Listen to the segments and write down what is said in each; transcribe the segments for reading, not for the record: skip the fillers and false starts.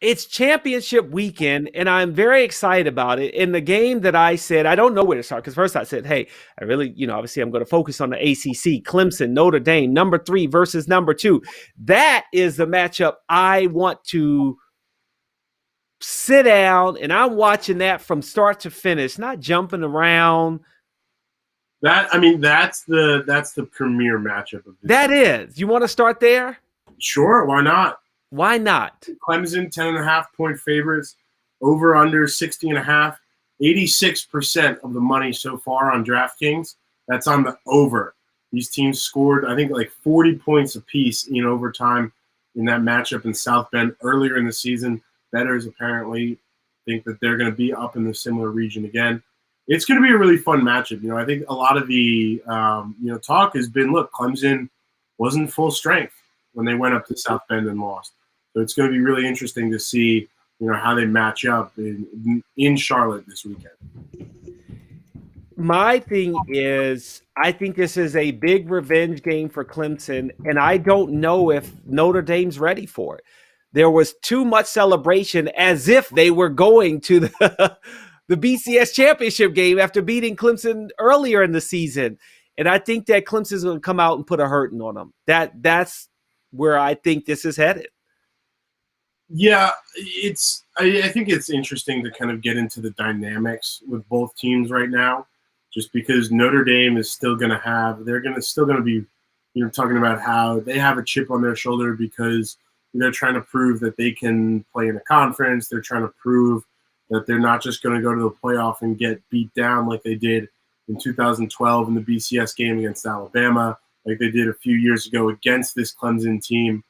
It's championship weekend, and I'm very excited about it. In the game that I said, I don't know where to start, because first I said, hey, I really, obviously I'm going to focus on the ACC, Clemson, Notre Dame, number 3 versus number 2. That is the matchup I want to sit down, and I'm watching that from start to finish, not jumping around. That's the premier matchup of this. That is. You want to start there? Sure, why not? Why not? Clemson, 10.5-point favorites, over under 60.5, 86% of the money so far on DraftKings. That's on the over. These teams scored, I think, like 40 points apiece in overtime in that matchup in South Bend earlier in the season. Bettors apparently think that they're going to be up in the similar region again. It's going to be a really fun matchup. I think a lot of the talk has been, look, Clemson wasn't full strength when they went up to South Bend and lost. So it's going to be really interesting to see, how they match up in Charlotte this weekend. My thing is, I think this is a big revenge game for Clemson, and I don't know if Notre Dame's ready for it. There was too much celebration as if they were going to the BCS championship game after beating Clemson earlier in the season. And I think that Clemson's going to come out and put a hurting on them. That's where I think this is headed. Yeah, I think it's interesting to kind of get into the dynamics with both teams right now, just because Notre Dame is still going to be, talking about how they have a chip on their shoulder because they're trying to prove that they can play in a conference. They're trying to prove that they're not just going to go to the playoff and get beat down like they did in 2012 in the BCS game against Alabama, like they did a few years ago against this Clemson team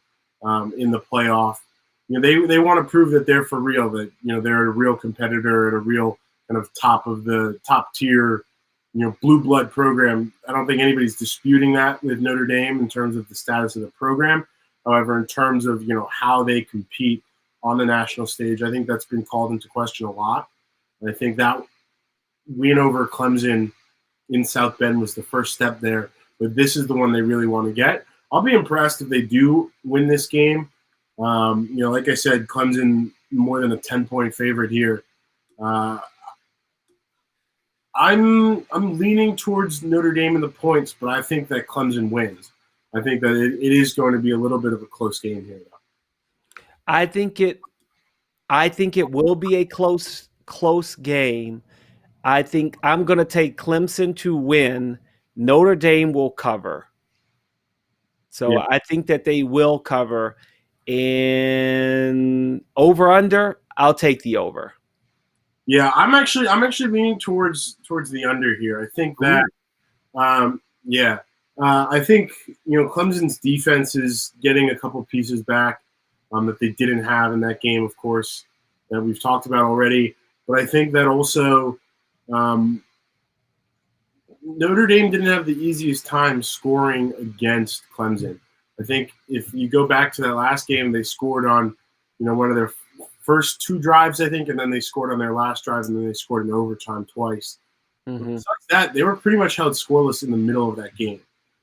in the playoff. They want to prove that they're for real, that they're a real competitor and a real kind of top tier, blue blood program. I don't think anybody's disputing that with Notre Dame in terms of the status of the program. However, in terms of how they compete on the national stage, I think that's been called into question a lot. And I think that win over Clemson in South Bend was the first step there, but this is the one they really want to get. I'll be impressed if they do win this game. Like I said, Clemson more than a 10-point favorite here. I'm leaning towards Notre Dame in the points, but I think that Clemson wins. I think that it is going to be a little bit of a close game here, though. I think it will be a close game. I think I'm going to take Clemson to win. Notre Dame will cover. So yeah. I think that they will cover. And over under, I'll take the over. Yeah, I'm actually leaning towards the under here. I think that I think Clemson's defense is getting a couple pieces back that they didn't have in that game, of course, that we've talked about already. But I think that also Notre Dame didn't have the easiest time scoring against Clemson. I think if you go back to that last game, they scored on one of their first 2 drives, I think, and then they scored on their last drive, and then they scored in overtime twice. Mm-hmm. Besides that, they were pretty much held scoreless in the middle of that game.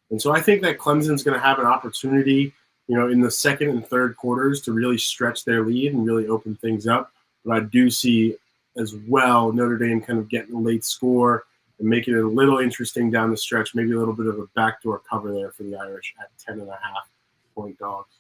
And so I think that Clemson's going to have an opportunity, in the second and third quarters to really stretch their lead and really open things up. But I do see as well Notre Dame kind of getting a late score and making it a little interesting down the stretch, maybe a little bit of a backdoor cover there for the Irish at 10.5-point dogs.